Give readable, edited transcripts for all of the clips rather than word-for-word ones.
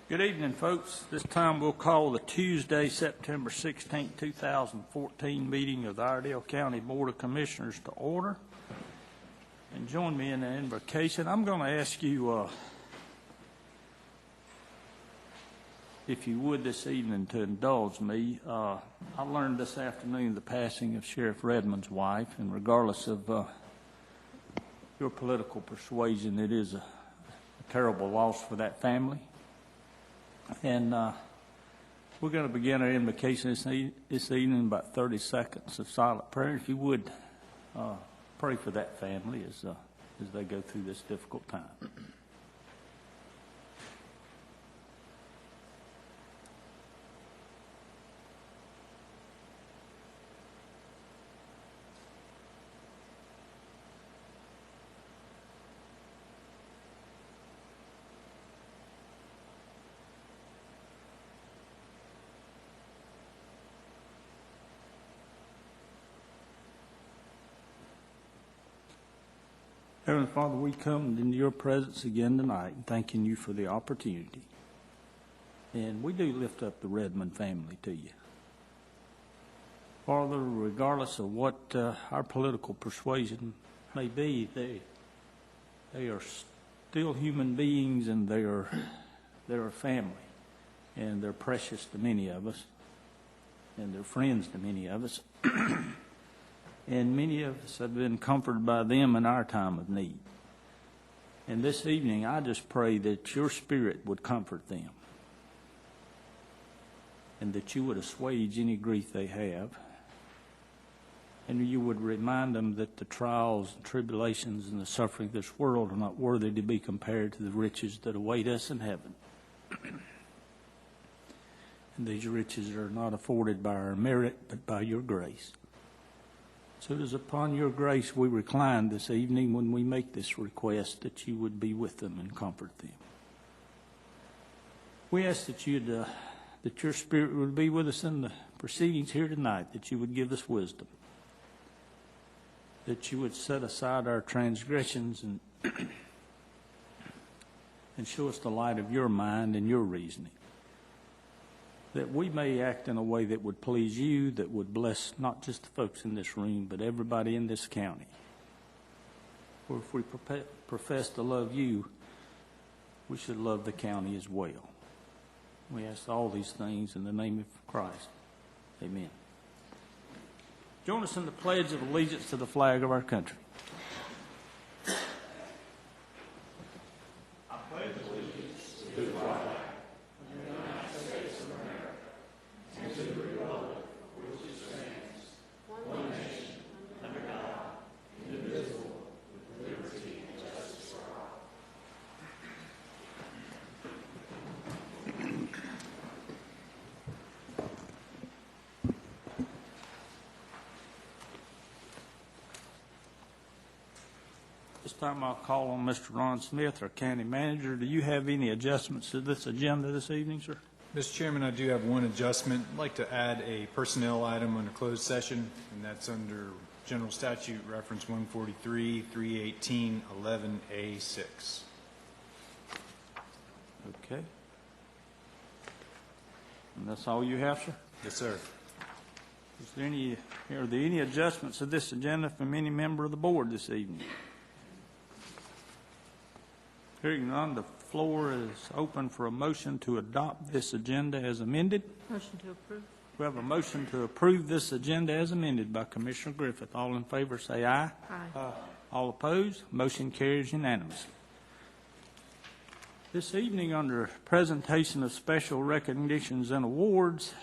Good evening, folks. This time we'll call the Tuesday, September 16, 2014 meeting of the Iredell County Board of Commissioners to order. And join me in the invocation. I'm going to ask you, if you would this evening, to indulge me. I learned this afternoon the passing of Sheriff Redmond's wife, and regardless of your political persuasion, it is a terrible loss for that family. And we're going to begin our invocation this evening in about 30 seconds of silent prayer. If you would pray for that family as they go through this difficult time. Heavenly Father, we come into your presence again tonight, thanking you for the opportunity. And we do lift up the Redmond family to you. Father, regardless of what our political persuasion may be, they are still human beings, and they're a family. And they're precious to many of us, and they're friends to many of us. And many of us have been comforted by them in our time of need. And this evening, I just pray that your Spirit would comfort them, and that you would assuage any grief they have, and you would remind them that the trials and tribulations and the suffering of this world are not worthy to be compared to the riches that await us in heaven. And these riches are not afforded by our merit, but by your grace. So it is upon your grace we recline this evening when we make this request, that you would be with them and comfort them. We ask that that your Spirit would be with us in the proceedings here tonight, that you would give us wisdom, that you would set aside our transgressions and show us the light of your mind and your reasoning, that we may act in a way that would please you, that would bless not just the folks in this room, but everybody in this county. For if we profess to love you, we should love the county as well. We ask all these things in the name of Christ. Amen. Join us in the Pledge of Allegiance to the flag of our country. This time I'll call on Mr. Ron Smith, our county manager. Do you have any adjustments to this agenda this evening, sir? Mr. Chairman, I do have one adjustment. I'd like to add a personnel item under closed session, and that's under General Statute Reference 143, 318, 11A6. Okay. And that's all you have, sir? Yes, sir. Are there any adjustments to this agenda from any member of the board this evening? Hearing none, the floor is open for a motion to adopt this agenda as amended. Motion to approve. We have a motion to approve this agenda as amended by Commissioner Griffith. All in favor say aye. Aye. All opposed? Motion carries unanimously. This evening, under presentation of special recognitions and awards,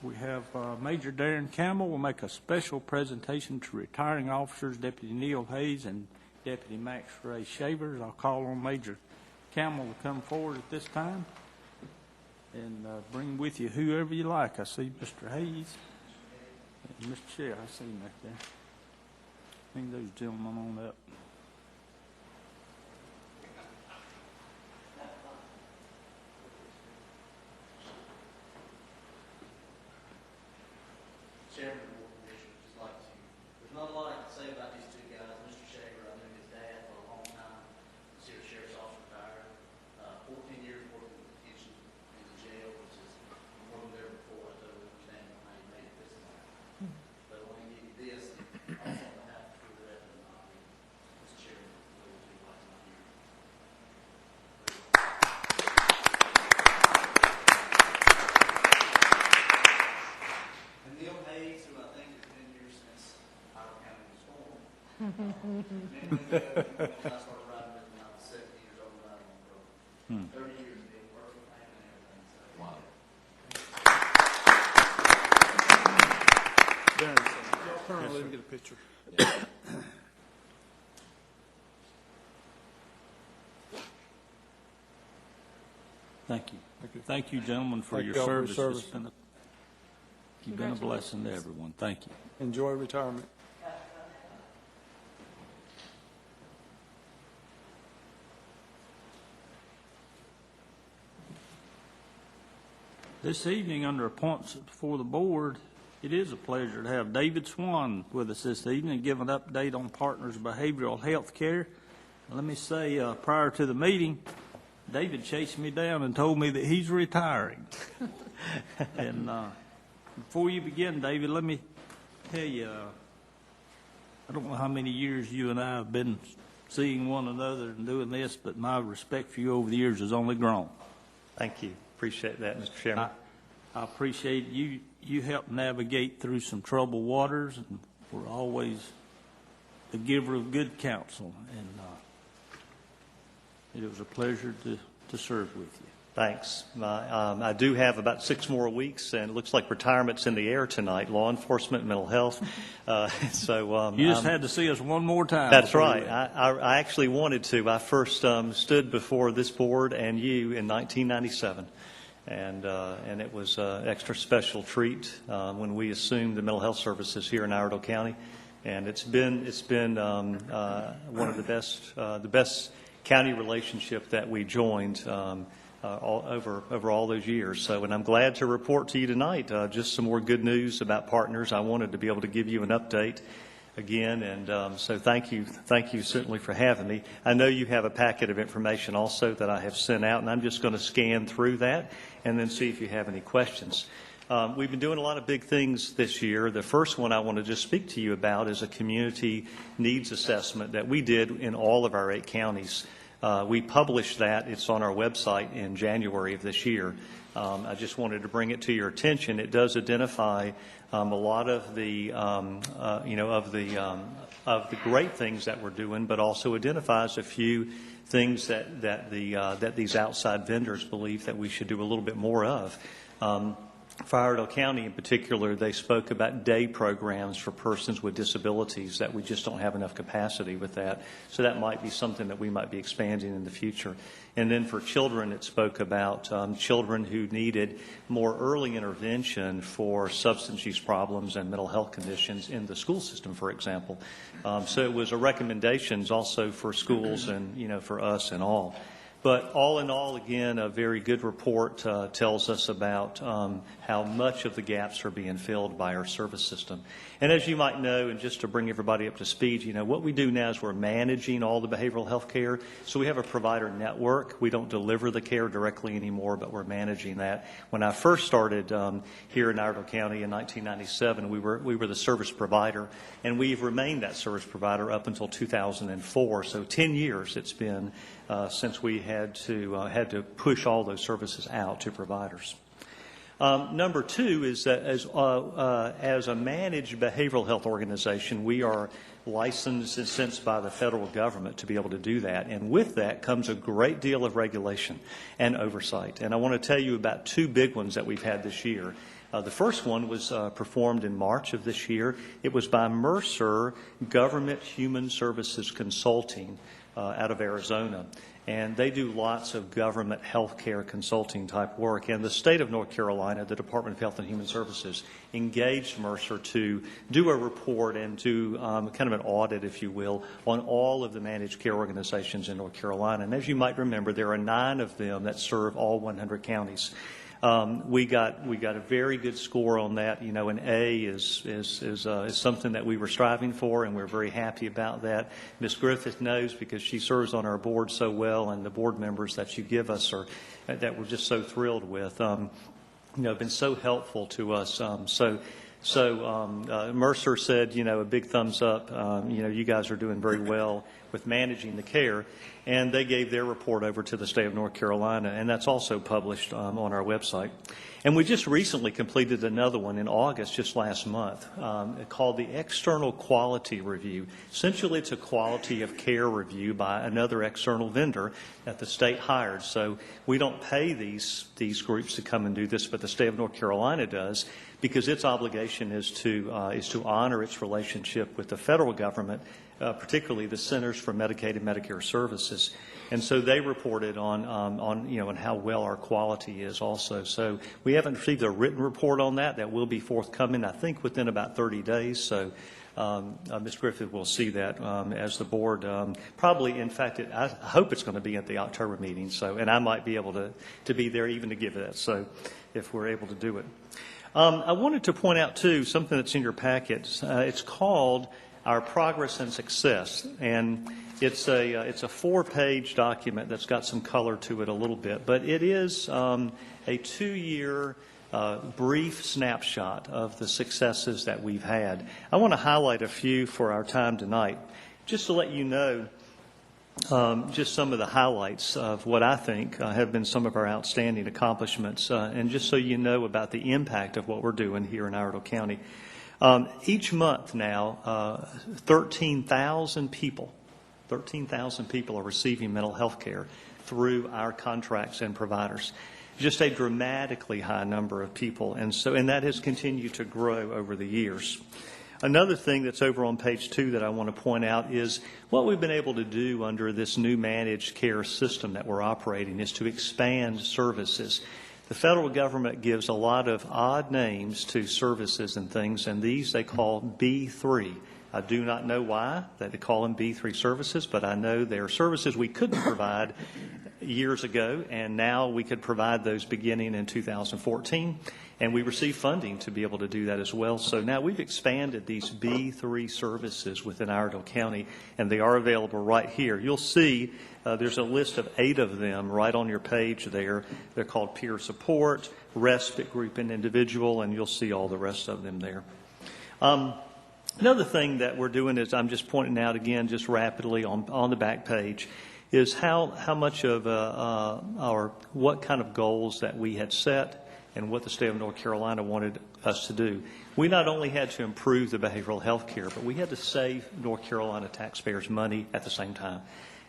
we have Major Darren Campbell will make a special presentation to retiring officers, Deputy Neil Hayes and Deputy Max Ray Shavers. I'll call on Major Campbell to come forward at this time and bring with you whoever you like. I see Mr. Hayes and Mr. Sheriff. I see him right there. Bring those gentlemen on up. Chairman of the Board of Commissioners, just like to, there's not a lot I can say about these two guys. Mr. Shaver, I knew his dad for a long time. Was here sheriff's officer retired. 14 years working with the kitchen, and When I started riding with when I was 70 years old, riding on the road. 30 years of being working and everything. So, wow. Darren, y'all turn around, let me get a picture. Thank you. Thank you, gentlemen, for Thank your y'all for your service. service. You've been a blessing to everyone. Thank you. Enjoy retirement. This evening, under appointments before the board, it is a pleasure to have David Swann with us this evening and give an update on Partners Behavioral Health Care. Let me say, prior to the meeting, David chased me down and told me that he's retiring. And before you begin, David, let me tell you, I don't know how many years you and I have been seeing one another and doing this, but my respect for you over the years has only grown. Thank you. Appreciate that, Mr. Chairman. I appreciate you. You helped navigate through some troubled waters, and were always the giver of good counsel. And it was a pleasure to serve with you. Thanks. I do have about 6 more weeks, and it looks like retirement's in the air tonight, law enforcement, mental health. You just had to see us one more time. That's right. I actually wanted to. I first stood before this board and you in 1997. And it was an extra special treat when we assumed the mental health services here in Iredell County, and it's been one of the best county relationship that we joined over all those years. So, and I'm glad to report to you tonight just some more good news about Partners. I wanted to be able to give you an update again, and so thank you certainly for having me. I know you have a packet of information also that I have sent out, and I'm just going to scan through that and then see if you have any questions. We've been doing a lot of big things this year. The first one I want to just speak to you about is a community needs assessment that we did in all of our 8 counties. We published that. It's on our website in January of this year. I just wanted to bring it to your attention. It does identify a lot of the of the great things that we're doing, but also identifies a few things that these outside vendors believe that we should do a little bit more of. For Iredell County in particular, they spoke about day programs for persons with disabilities, that we just don't have enough capacity with that. So that might be something that we might be expanding in the future. And then for children, it spoke about children who needed more early intervention for substance use problems and mental health conditions in the school system, for example. So it was a recommendations also for schools and, for us and all. But all in all, again, a very good report tells us about how much of the gaps are being filled by our service system. And as you might know, and just to bring everybody up to speed, what we do now is we're managing all the behavioral health care. So we have a provider network. We don't deliver the care directly anymore, but we're managing that. When I first started here in Iredell County in 1997, we were the service provider, and we've remained that service provider up until 2004. So 10 years it's been since we had to push all those services out to providers. Number 2 is that as a managed behavioral health organization, we are licensed and licensed by the federal government to be able to do that. And with that comes a great deal of regulation and oversight. And I want to tell you about 2 big ones that we've had this year. The first one was performed in March of this year. It was by Mercer Government Human Services Consulting out of Arizona. And they do lots of government health care consulting type work. And the state of North Carolina, the Department of Health and Human Services, engaged Mercer to do a report and do kind of an audit, if you will, on all of the managed care organizations in North Carolina. And as you might remember, there are 9 of them that serve all 100 counties. We got a very good score on that. An A is something that we were striving for, and we're very happy about that. Ms. Griffith knows because she serves on our board so well, and the board members that you give us are that we're just so thrilled with. Been so helpful to us. So Mercer said, a big thumbs up. You guys are doing very well with managing the care, and they gave their report over to the state of North Carolina, and that's also published on our website. And we just recently completed another one in August, just last month, called the External Quality Review. Essentially, it's a quality of care review by another external vendor that the state hired. So we don't pay these groups to come and do this, but the state of North Carolina does, because its obligation is to honor its relationship with the federal government, particularly the Centers for Medicaid and Medicare Services. And so they reported on how well our quality is also. So we haven't received a written report on that. That will be forthcoming, I think, within about 30 days. So Ms. Griffith will see that as the board. Probably, in fact, I hope it's going to be at the October meeting. So, and I might be able to be there even to give that. So if we're able to do it. I wanted to point out, too, something that's in your packet. It's called Our Progress and Success. And it's a 4-page document that's got some color to it a little bit, but it is a 2-year brief snapshot of the successes that we've had. I want to highlight a few for our time tonight, just to let you know just some of the highlights of what I think have been some of our outstanding accomplishments, and just so you know about the impact of what we're doing here in Iredell County. Each month now, 13,000 people are receiving mental health care through our contracts and providers. Just a dramatically high number of people, and that has continued to grow over the years. Another thing that's over on page 2 that I want to point out is what we've been able to do under this new managed care system that we're operating is to expand services. The federal government gives a lot of odd names to services and things, and these they call B3. I do not know why they call them B3 services, but I know they're services we couldn't provide years ago, and now we could provide those beginning in 2014, and we received funding to be able to do that as well. So now we've expanded these B3 services within Iredell County, and they are available right here. You'll see there's a list of 8 of them right on your page there. They're called peer support, respite group and individual, and you'll see all the rest of them there. Another thing that we're doing is I'm just pointing out again just rapidly on the back page is how much of what kind of goals that we had set and what the state of North Carolina wanted us to do. We not only had to improve the behavioral health care, but we had to save North Carolina taxpayers money at the same time.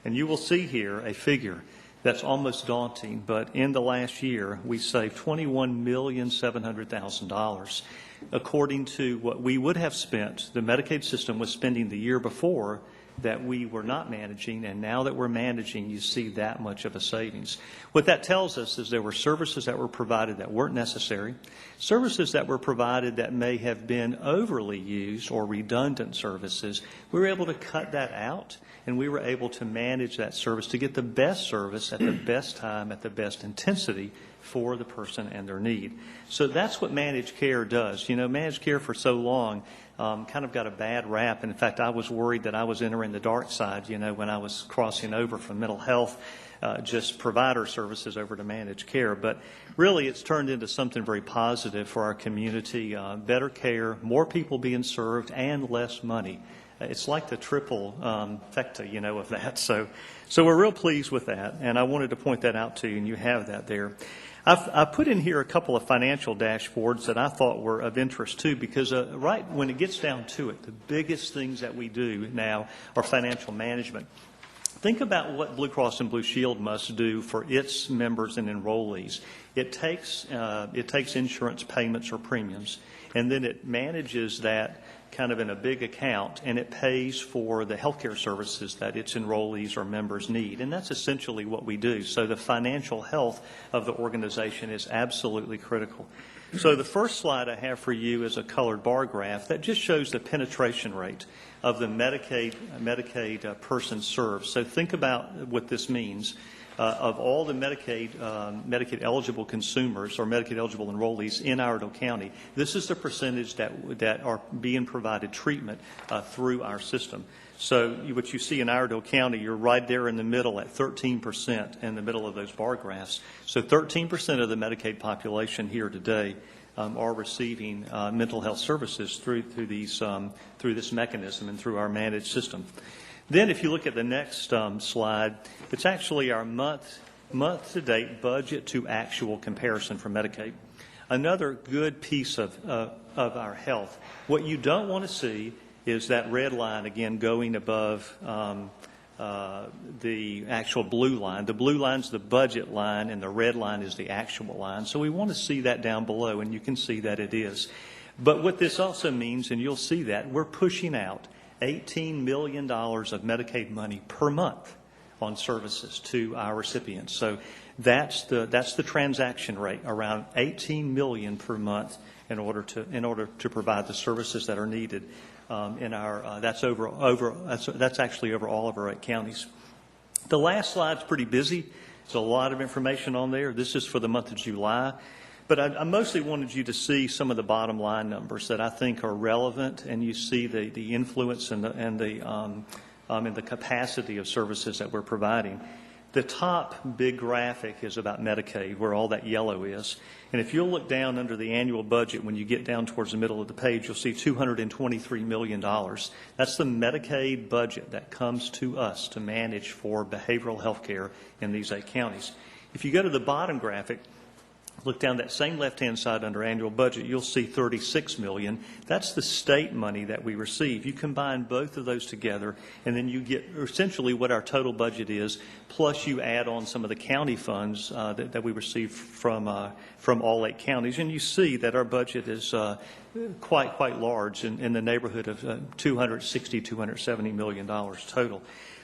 And you will see here a figure that's almost daunting, but in the last year we saved $21,700,000. According to what we would have spent, the Medicaid system was spending the year before that we were not managing, and now that we're managing, you see that much of a savings. What that tells us is there were services that were provided that weren't necessary, services that were provided that may have been overly used or redundant services. We were able to cut that out, and we were able to manage that service to get the best service at the best time, at the best intensity for the person and their need. So that's what managed care does. You know, managed care for so long kind of got a bad rap. And in fact, I was worried that I was entering the dark side, you know, when I was crossing over from mental health, just provider services over to managed care. But really, it's turned into something very positive for our community, better care, more people being served, and less money. It's like the triple factor, you know, of that. So we're real pleased with that, and I wanted to point that out to you, and you have that there. I've put in here a couple of financial dashboards that I thought were of interest, too, because right when it gets down to it, the biggest things that we do now are financial management. Think about what Blue Cross and Blue Shield must do for its members and enrollees. It takes insurance payments or premiums, and then it manages that kind of in a big account, and it pays for the healthcare services that its enrollees or members need. And that's essentially what we do. So the financial health of the organization is absolutely critical. So the first slide I have for you is a colored bar graph that just shows the penetration rate of the Medicaid person served. So think about what this means. Of all the Medicaid eligible consumers or Medicaid eligible enrollees in Iredell County, this is the percentage that are being provided treatment through our system. So what you see in Iredell County, you're right there in the middle at 13% in the middle of those bar graphs. So 13% of the Medicaid population here today are receiving mental health services through this mechanism and through our managed system. Then if you look at the next slide, it's actually our month-to-date budget to actual comparison for Medicaid. Another good piece of our health. What you don't want to see is that red line, again, going above the actual blue line. The blue line's the budget line, and the red line is the actual line. So we want to see that down below, and you can see that it is. But what this also means, and you'll see that, we're pushing out $18 million of Medicaid money per month on services to our recipients. So that's the transaction rate, around $18 million per month in order to provide the services that are needed in our that's actually over all of our 8 counties. The last slide's pretty busy. There's a lot of information on there. This is for the month of July. But I mostly wanted you to see some of the bottom line numbers that I think are relevant, and you see the influence and the capacity of services that we're providing. The top big graphic is about Medicaid, where all that yellow is. And if you'll look down under the annual budget, when you get down towards the middle of the page, you'll see $223 million. That's the Medicaid budget that comes to us to manage for behavioral health care in these 8 counties. If you go to the bottom graphic, look down that same left-hand side under annual budget, you'll see $36 million. That's the state money that we receive. You combine both of those together, and then you get essentially what our total budget is, plus you add on some of the county funds that we receive from all 8 counties. And you see that our budget is quite large, in the neighborhood of $260, $270 million total.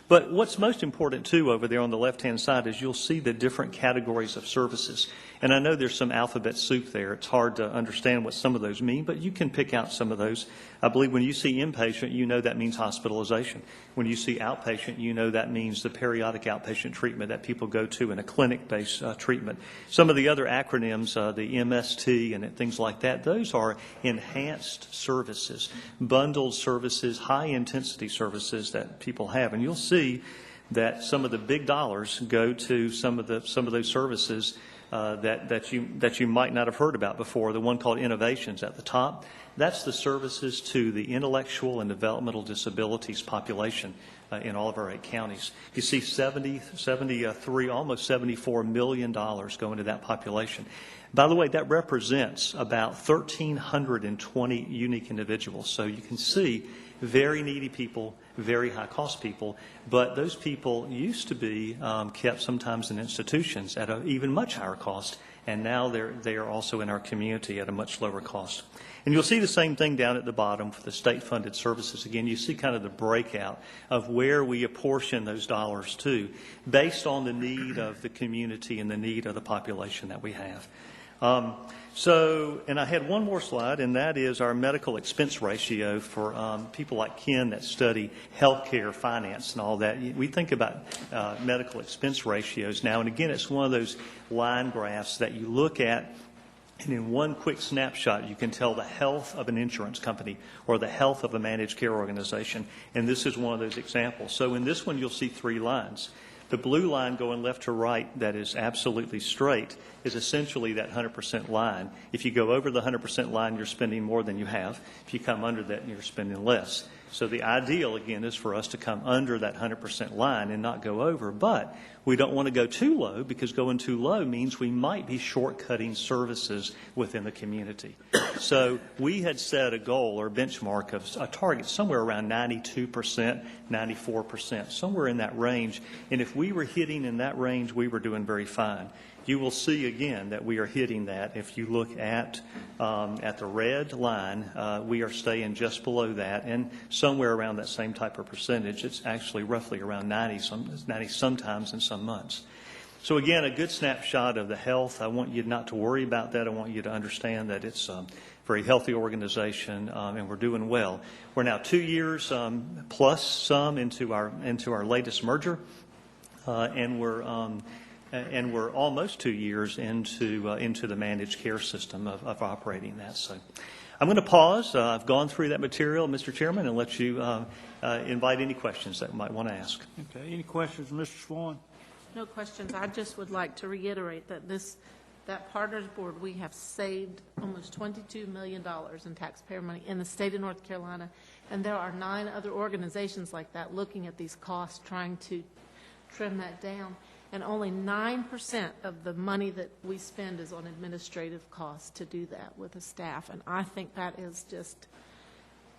But what's most important, too, over there on the left-hand side is you'll see the different categories of services. And I know there's some alphabet soup there. It's hard to understand what some of those mean, but you can pick out some of those. I believe when you see inpatient, you know that means hospitalization. When you see outpatient, you know that means the periodic outpatient treatment that people go to in a clinic-based treatment. Some of the other acronyms, the MST and things like that, those are enhanced services, bundled services, high-intensity services that people have. And you'll see that some of the big dollars go to some of those services that you might not have heard about before. The one called Innovations at the top, that's the services to the intellectual and developmental disabilities population in all of our 8 counties. You see 73, almost $74 million going to that population. By the way, that represents about 1,320 unique individuals. So you can see very needy people, very high-cost people, but those people used to be kept sometimes in institutions at an even much higher cost, and now they are also in our community at a much lower cost. And you'll see the same thing down at the bottom for the state-funded services. Again, you see kind of the breakout of where we apportion those dollars to based on the need of the community and the need of the population that we have. And I had one more slide, and that is our medical expense ratio for people like Ken that study healthcare, finance, and all that. We think about medical expense ratios now, and again, it's one of those line graphs that you look at, and in one quick snapshot, you can tell the health of an insurance company or the health of a managed care organization, and this is one of those examples. So in this one, you'll see 3 lines. The blue line going left to right that is absolutely straight is essentially that 100% line. If you go over the 100% line, you're spending more than you have. If you come under that, you're spending less. So the ideal, again, is for us to come under that 100% line and not go over. But we don't want to go too low, because going too low means we might be shortcutting services within the community. So we had set a goal or benchmark of a target somewhere around 92%, 94%, somewhere in that range. And if we were hitting in that range, we were doing very fine. You will see again that we are hitting that. If you look at the red line, we are staying just below that, and somewhere around that same type of percentage. It's actually roughly around 90 sometimes in some months. So again, a good snapshot of the health. I want you not to worry about that. I want you to understand that it's a very healthy organization, and we're doing well. We're now 2 years plus some into our latest merger, and we're almost 2 years into the managed care system of operating that. So I'm going to pause. I've gone through that material, Mr. Chairman, and let you invite any questions that you might want to ask. Okay. Any questions, Mr. Swann? No questions. I just would like to reiterate that that Partners Board, we have saved almost $22 million in taxpayer money in the state of North Carolina, And there are 9 other organizations like that looking at these costs, trying to trim that down. And only 9% of the money that we spend is on administrative costs to do that with the staff. And I think that is just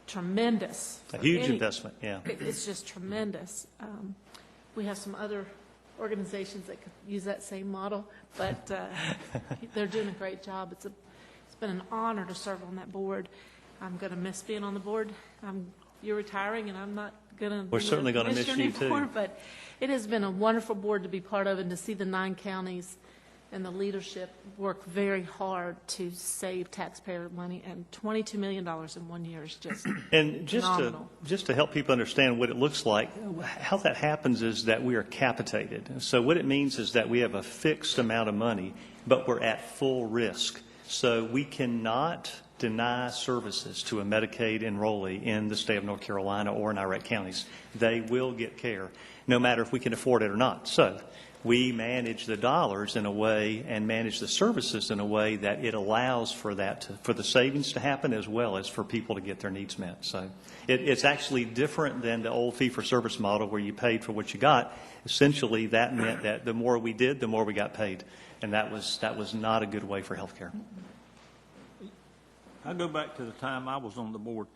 tremendous. A huge investment, yeah. It's just tremendous. We have some other organizations that could use that same model, but they're doing a great job. It's been an honor to serve on that board. I'm going to miss being on the board. You're retiring, and I'm not going to. We're certainly going to miss you too. But it has been a wonderful board to be part of, and to see the 9 counties and the leadership work very hard to save taxpayer money. And $22 million in 1 year is just and phenomenal. just to help people understand what it looks like, how that happens is that we are capitated. So what it means is that we have a fixed amount of money, but we're at full risk. So we cannot deny services to a Medicaid enrollee in the state of North Carolina or in Iraq counties. They will get care, no matter if we can afford it or not. So we manage the dollars in a way and manage the services in a way that it allows for that for the savings to happen as well as for people to get their needs met. So it's actually different than the old fee-for-service model where you paid for what you got. Essentially, that meant that the more we did, the more we got paid, and that was not a good way for health care. I go back to the time I was on the board.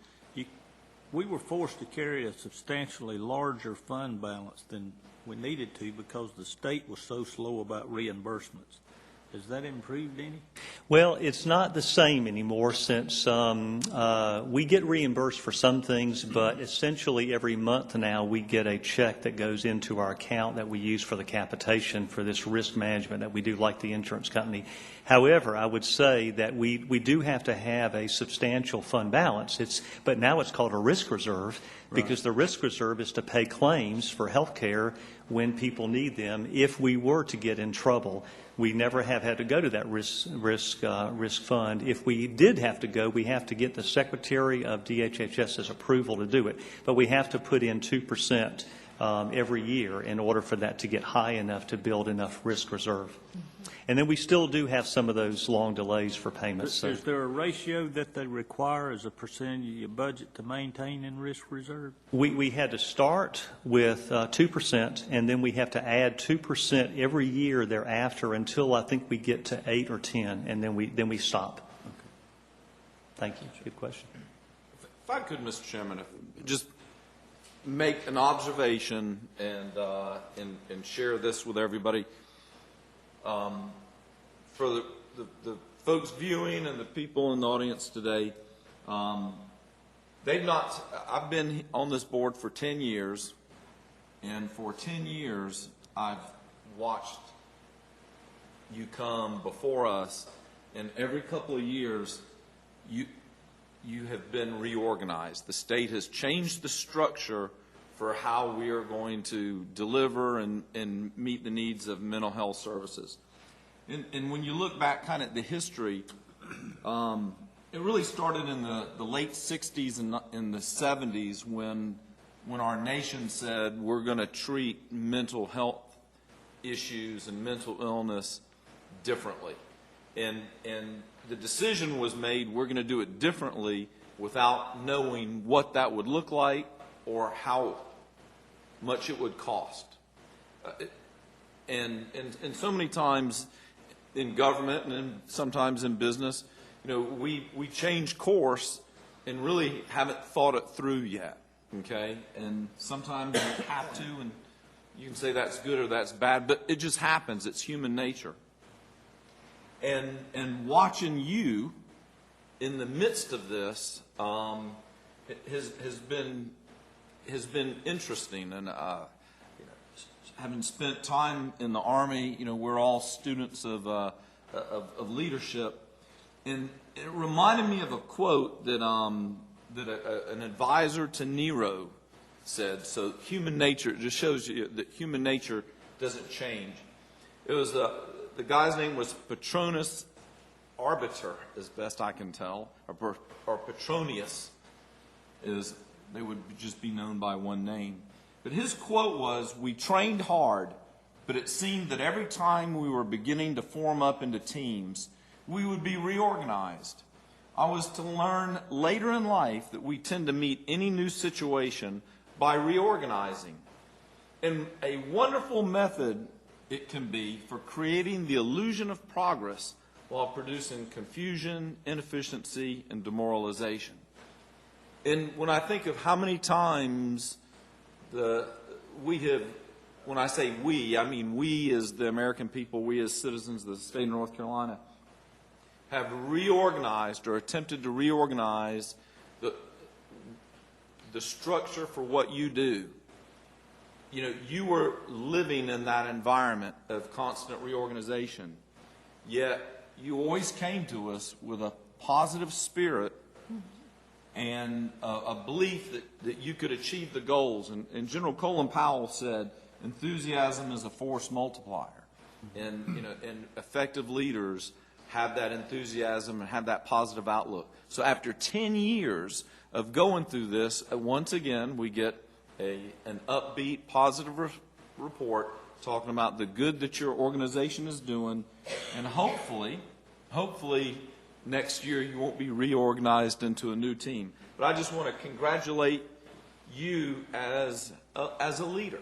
We were forced to carry a substantially larger fund balance than we needed to because the state was so slow about reimbursements. Has that improved any? Well, it's not the same anymore since we get reimbursed for some things, but essentially every month now we get a check that goes into our account that we use for the capitation for this risk management that we do like the insurance company. However, I would say that we do have to have a substantial fund balance. But now it's called a risk reserve because the risk reserve is to pay claims for health care when people need them if we were to get in trouble. We never have had to go to that risk fund. If we did have to go, we have to get the Secretary of DHHS's approval to do it. But we have to put in 2% every year in order for that to get high enough to build enough risk reserve. And then we still do have some of those long delays for payments. Is there a ratio that they require as a percentage of your budget to maintain in risk reserve? We had to start with 2%, and then we have to add 2% every year thereafter until I think we get to 8 or 10, and then we stop. Okay. Thank you. Good question. If I could, Mr. Chairman, just make an observation and share this with everybody. For the folks viewing and the people in the audience today, I've been on this board for 10 years, and for 10 years I've watched you come before us, and every couple of years you have been reorganized. The state has changed the structure for how we are going to deliver and meet the needs of mental health services. And when you look back kind of at the history, it really started in the late 60s and in the 70s when our nation said we're going to treat mental health issues and mental illness differently. And the decision was made we're going to do it differently without knowing what that would look like or how much it would cost. And so many times in government and sometimes in business, we change course and really haven't thought it through yet, okay? And sometimes you have to, and you can say that's good or that's bad, but it just happens. It's human nature. And watching you in the midst of this has been interesting. And having spent time in the Army, we're all students of leadership, and it reminded me of a quote that an advisor to Nero said. So human nature, it just shows you that human nature doesn't change. It was the guy's name was Patronus Arbiter, as best I can tell, or Petronius, they would just be known by one name. But his quote was, "We trained hard, but it seemed that every time we were beginning to form up into teams, we would be reorganized. I was to learn later in life that we tend to meet any new situation by reorganizing. And a wonderful method it can be for creating the illusion of progress while producing confusion, inefficiency, and demoralization. And when I think of how many times we have, when I say we, I mean we as the American people, we as citizens of the state of North Carolina, have reorganized or attempted to reorganize the structure for what you do. You know, you were living in that environment of constant reorganization, yet you always came to us with a positive spirit and a belief that you could achieve the goals. And General Colin Powell said, enthusiasm is a force multiplier. And, you know, and effective leaders have that enthusiasm and have that positive outlook. So after 10 years of going through this, once again, we get an upbeat, positive report talking about the good that your organization is doing, and hopefully next year you won't be reorganized into a new team. But I just want to congratulate you as a leader,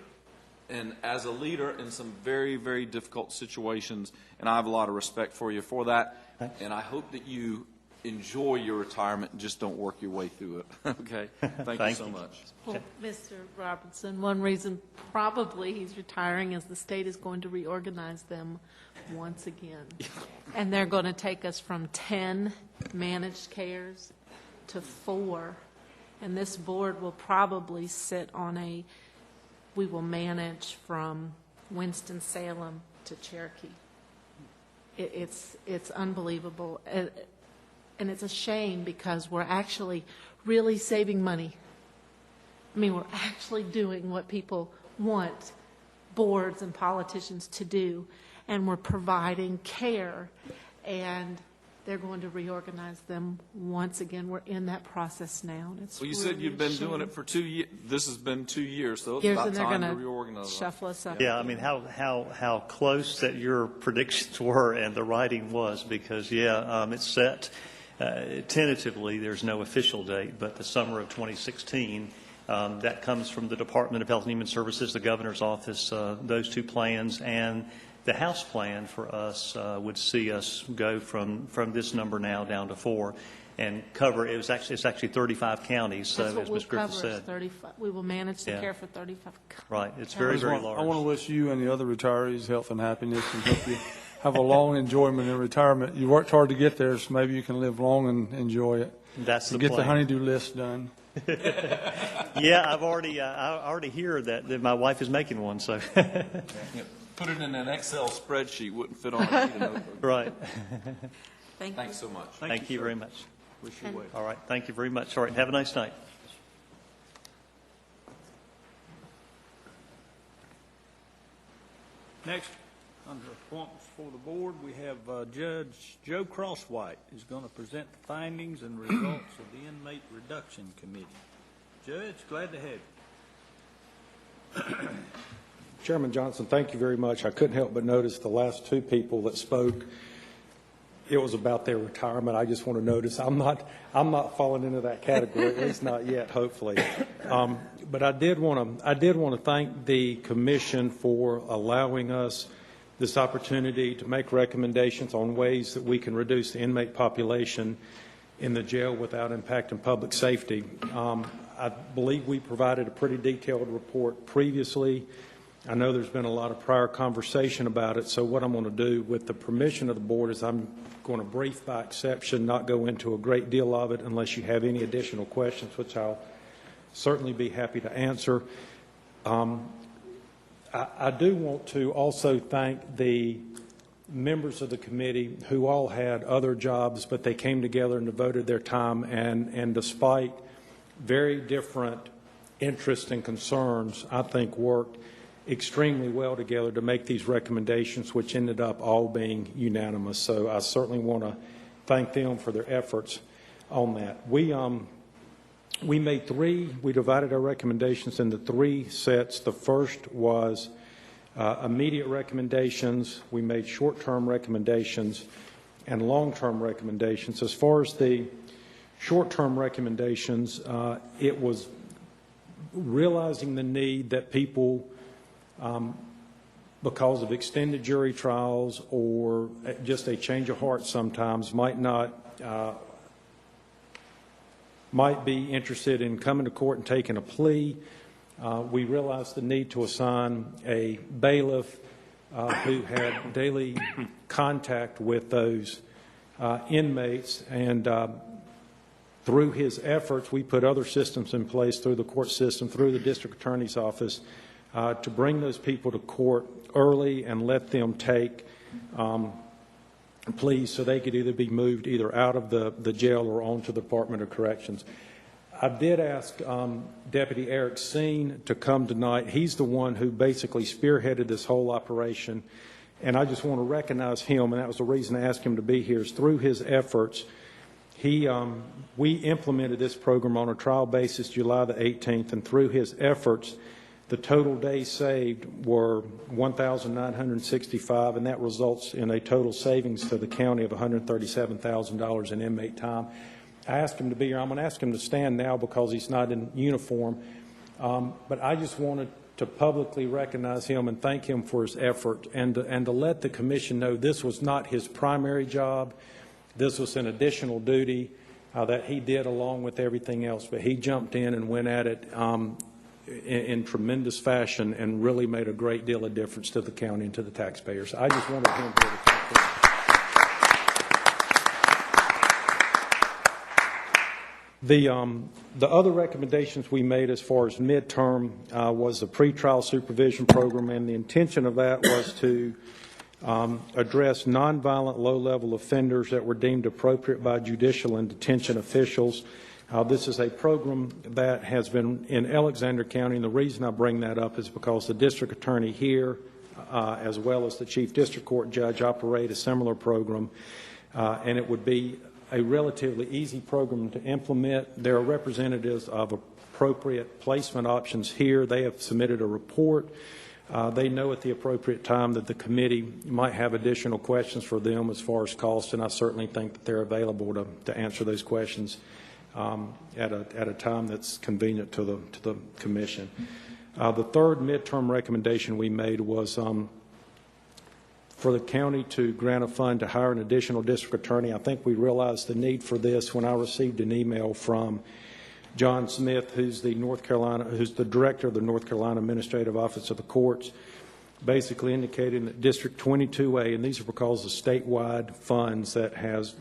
and as a leader in some very, very difficult situations, and I have a lot of respect for you for that. And I hope that you enjoy your retirement and just don't work your way through it. Okay? Thank you so much. Well, Mr. Robertson, one reason probably he's retiring is the state is going to reorganize them once again. And they're going to take us from 10 managed cares to 4. And this board will probably sit on we will manage from Winston-Salem to Cherokee. It's unbelievable. And it's a shame because we're actually really saving money. I mean, we're actually doing what people want boards and politicians to do, and we're providing care, and they're going to reorganize them once again. We're in that process now. And it's Well, you really said you've been doing it for 2 years. This has been 2 years, so it's about and they're time to going to reorganize. shuffle us up. Yeah, I mean, how close that your predictions were and the writing was, because, it's set tentatively. There's no official date, but the summer of 2016. That comes from the Department of Health and Human Services, the governor's office. Those two plans and the House plan for us would see us go from this number now down to 4 and cover. It's actually 35 counties. So That's what as we'll Ms. Griffith cover is said, 35. We will manage the Yeah. care for 35 counties. right? It's very, very large. I want to wish you and the other retirees health and happiness, and hope you have a long enjoyment in retirement. You worked hard to get there, so maybe you can live long and enjoy it. That's the Get plan. the honeydew list done. Yeah, I already hear that my wife is making one. So Put it in an Excel spreadsheet. Wouldn't fit on a sheet of notebook. right. Thank you. Thanks so much. Thank you very much. Wish you well. All right. Thank you very much. All right. Have a nice night. Next, under appointments for the board, we have Judge Joe Crosswhite is going to present the findings and results of the Inmate Reduction Committee. Judge, glad to have you. Chairman Johnson, thank you very much. I couldn't help but notice the last 2 people that spoke, it was about their retirement. I just want to notice I'm not falling into that category, at least not yet, hopefully. But I did want to thank the commission for allowing us this opportunity to make recommendations on ways that we can reduce the inmate population in the jail without impacting public safety. I believe we provided a pretty detailed report previously. I know there's been a lot of prior conversation about it, so what I'm going to do with the permission of the board is I'm going to brief by exception, not go into a great deal of it unless you have any additional questions, which I'll certainly be happy to answer. I do want to also thank the members of the committee who all had other jobs, but they came together and devoted their time, and despite very different interests and concerns, I think worked extremely well together to make these recommendations, which ended up all being unanimous. So I certainly want to thank them for their efforts on that. We divided our recommendations into 3 sets. The first was immediate recommendations. We made short-term recommendations and long-term recommendations. As far as the short-term recommendations, it was realizing the need that people, because of extended jury trials or just a change of heart sometimes, might be interested in coming to court and taking a plea. We realized the need to assign a bailiff who had daily contact with those inmates, and through his efforts, we put other systems in place through the court system, through the district attorney's office, to bring those people to court early and let them take pleas so they could either be moved either out of the jail or onto the Department of Corrections. I did ask Deputy Eric Seen to come tonight. He's the one who basically spearheaded this whole operation, and I just want to recognize him, and that was the reason I asked him to be here, is through his efforts. We implemented this program on a trial basis July the 18th, and through his efforts, the total days saved were 1,965, and that results in a total savings to the county of $137,000 in inmate time. I asked him to be here. I'm going to ask him to stand now because he's not in uniform, but I just wanted to publicly recognize him and thank him for his effort, and to let the commission know this was not his primary job. This was an additional duty that he did along with everything else, but he jumped in and went at it in tremendous fashion and really made a great deal of difference to the county and to the taxpayers. I just wanted him to thank him. The other recommendations we made as far as midterm was the pretrial supervision program, and the intention of that was to address nonviolent low-level offenders that were deemed appropriate by judicial and detention officials. This is a program that has been in Alexander County, and the reason I bring that up is because the district attorney here, as well as the chief district court judge, operate a similar program, and it would be a relatively easy program to implement. There are representatives of appropriate placement options here. They have submitted a report. They know at the appropriate time that the committee might have additional questions for them as far as cost, and I certainly think that they're available to answer those questions at a time that's convenient to the commission. The third midterm recommendation we made was for the county to grant a fund to hire an additional district attorney. I think we realized the need for this when I received an email from John Smith, who's the director of the North Carolina Administrative Office of the Courts, basically indicating that District 22A, and these are because of statewide funds that has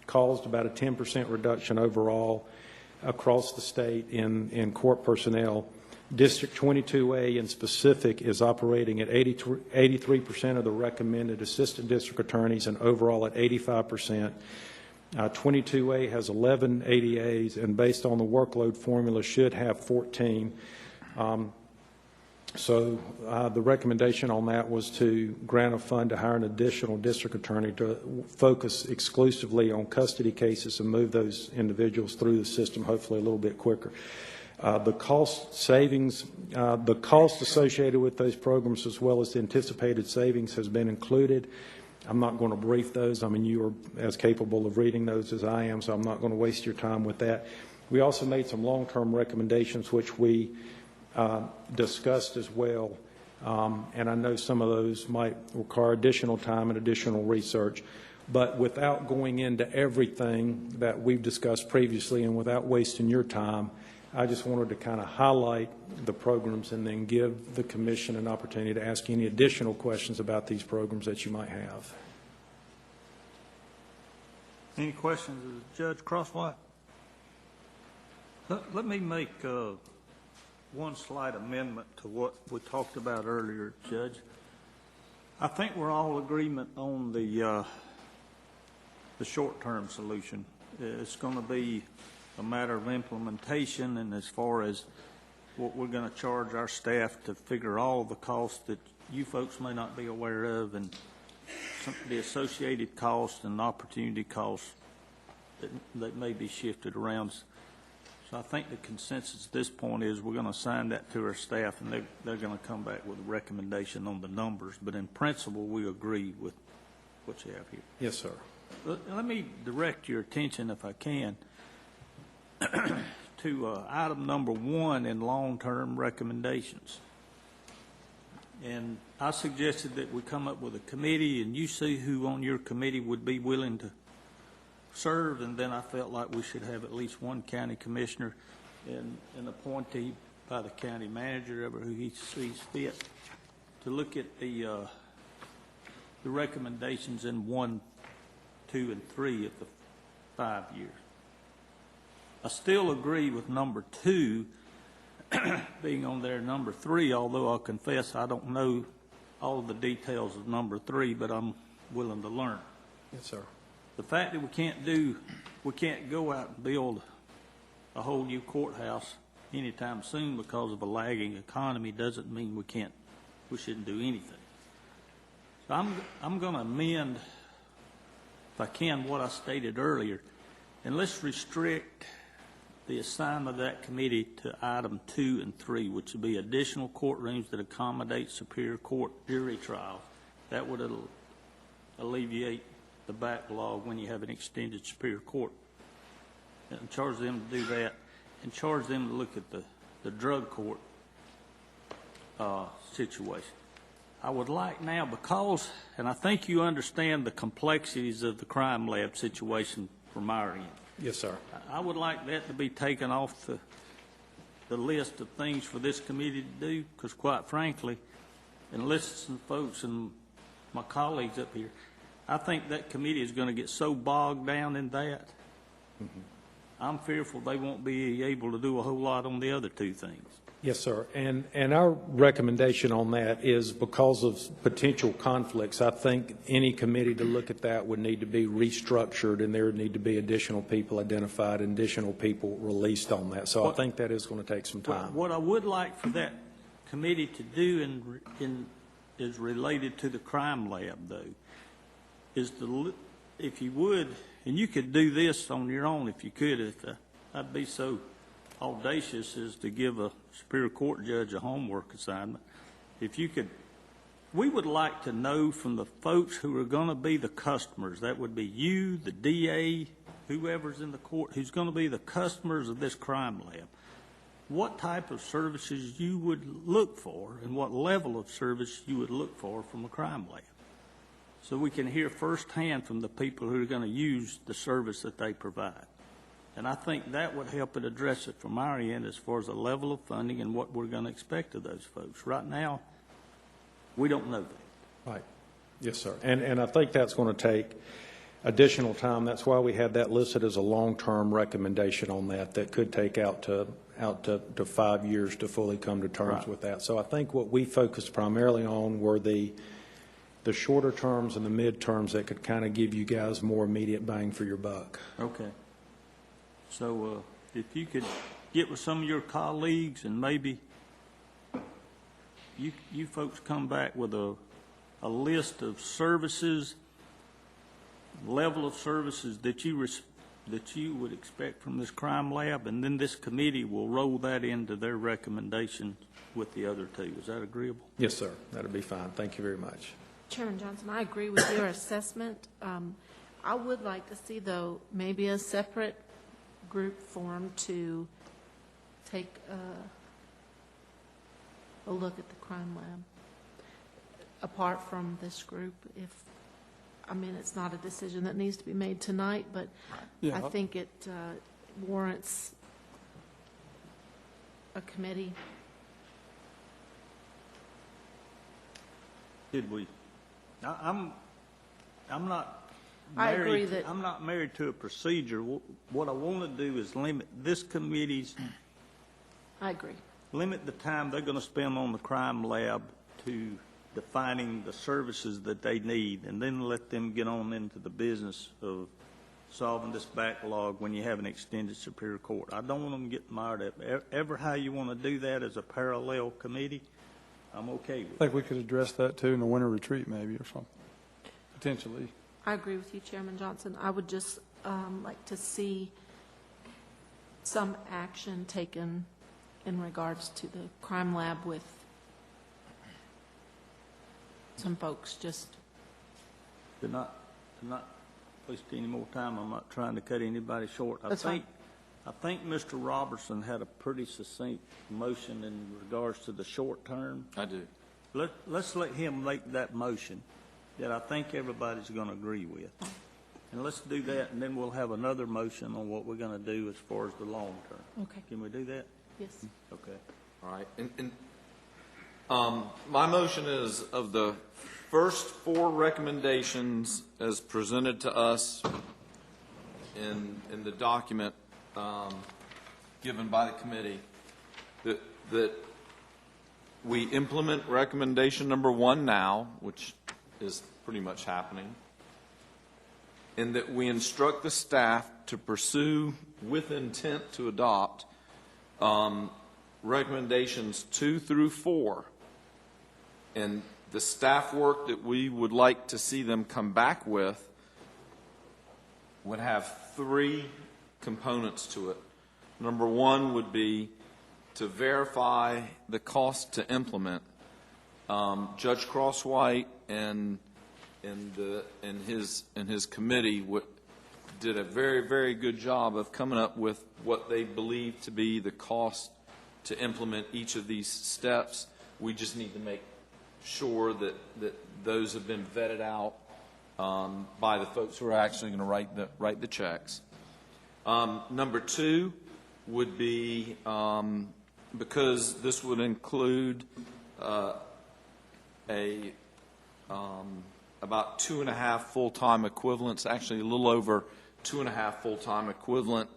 caused about a 10% reduction overall across the state in court personnel. District 22A in specific is operating at 83% of the recommended assistant district attorneys and overall at 85%. 22A has 11 ADAs, and based on the workload formula should have 14. So the recommendation on that was to grant a fund to hire an additional district attorney to focus exclusively on custody cases and move those individuals through the system hopefully a little bit quicker. The cost savings, the cost associated with those programs as well as the anticipated savings has been included. I'm not going to brief those. I mean, you are as capable of reading those as I am, so I'm not going to waste your time with that. We also made some long-term recommendations which we discussed as well, and I know some of those might require additional time and additional research, but without going into everything that we've discussed previously and without wasting your time, I just wanted to kind of highlight the programs and then give the commission an opportunity to ask any additional questions about these programs that you might have. Any questions of Judge Crosswhite? Let me make one slight amendment to what we talked about earlier, Judge. I think we're all in agreement on the short-term solution. It's going to be a matter of implementation, and as far as what we're going to charge our staff to figure all the costs that you folks may not be aware of, and the associated costs and opportunity costs that may be shifted around. So I think the consensus at this point is we're going to assign that to our staff, and they're going to come back with a recommendation on the numbers. But in principle, we agree with what you have here. Yes, sir. Let me direct your attention, if I can, to item number 1 in long-term recommendations. And I suggested that we come up with a committee, and you see who on your committee would be willing to serve, and then I felt like we should have at least one county commissioner and an appointee by the county manager, or who he sees fit, to look at the recommendations in 1, 2, and 3 of the 5 years. I still agree with number 2 being on there, number 3, although I'll confess I don't know all of the details of number 3, but I'm willing to learn. Yes, sir. The fact that we can't go out and build a whole new courthouse anytime soon because of a lagging economy doesn't mean we shouldn't do anything. So I'm going to amend, if I can, what I stated earlier, and let's restrict the assignment of that committee to item 2 and 3, which would be additional courtrooms that accommodate Superior Court jury trials. That would alleviate the backlog when you have an extended Superior Court. And charge them to do that, and charge them to look at the drug court situation. I would like now, because, and I think you understand the complexities of the crime lab situation from our end. Yes, sir. I would like that to be taken off the list of things for this committee to do, because quite frankly, and listen to folks and my colleagues up here, I think that committee is going to get so bogged down in that. Mm-hmm. I'm fearful they won't be able to do a whole lot on the other 2 things. Yes, sir. And our recommendation on that is because of potential conflicts, I think any committee to look at that would need to be restructured, and there would need to be additional people identified and additional people released on that. So I think that is going to take some time. What I would like for that committee to do is related to the crime lab, though, is if you would, and you could do this on your own if you could, if I'd be so audacious as to give a Superior Court judge a homework assignment. If you could, we would like to know from the folks who are going to be the customers, that would be you, the DA, whoever's in the court, who's going to be the customers of this crime lab, what type of services you would look for and what level of service you would look for from a crime lab. So we can hear firsthand from the people who are going to use the service that they provide. And I think that would help it address it from our end as far as the level of funding and what we're going to expect of those folks. Right now, we don't know that. Right. Yes, sir. And I think that's going to take additional time. That's why we had that listed as a long-term recommendation on that could take out to 5 years to fully come to terms with that. So I think what we focused primarily on were the shorter terms and the mid-terms that could kind of give you guys more immediate bang for your buck. Okay. So if you could get with some of your colleagues and maybe you folks come back with a list of services, level of services that you would expect from this crime lab, and then this committee will roll that into their recommendations with the other 2. Is that agreeable? Yes, sir. That'll be fine. Thank you very much. Chairman Johnson, I agree with your assessment. I would like to see, though, maybe a separate group formed to take a look at the crime lab apart from this group. It's not a decision that needs to be made tonight, but yeah. I think it warrants a committee. Did we? I'm not I agree married. that I'm not married to a procedure. What I want to do is limit this committee's. I agree. Limit the time they're going to spend on the crime lab to defining the services that they need, and then let them get on into the business of solving this backlog when you have an extended Superior Court. I don't want them getting mired up. Ever how you want to do that as a parallel committee, I'm okay with it. I think we could address that too in the winter retreat maybe or something, potentially. I agree with you, Chairman Johnson. I would just like to see some action taken in regards to the crime lab with some folks just. To not waste any more time. I'm not trying to cut anybody short. That's fine. I think Mr. Robertson had a pretty succinct motion in regards to the short term. I do. Let's let him make that motion that I think everybody's going to agree with. And let's do that, and then we'll have another motion on what we're going to do as far as the long term. Okay. Can we do that? Yes. Okay. All right. My motion is of the first 4 recommendations as presented to us in the document given by the committee, that we implement recommendation number 1 now, which is pretty much happening, and that we instruct the staff to pursue with intent to adopt recommendations 2 through 4. And the staff work that we would like to see them come back with would have 3 components to it. Number 1 would be to verify the cost to implement. Judge Crosswhite and his committee did a very, very good job of coming up with what they believe to be the cost to implement each of these steps. We just need to make sure that those have been vetted out by the folks who are actually going to write the checks. Number 2 would be, because this would include about 2.5 full-time equivalents, actually a little over 2.5 full-time equivalent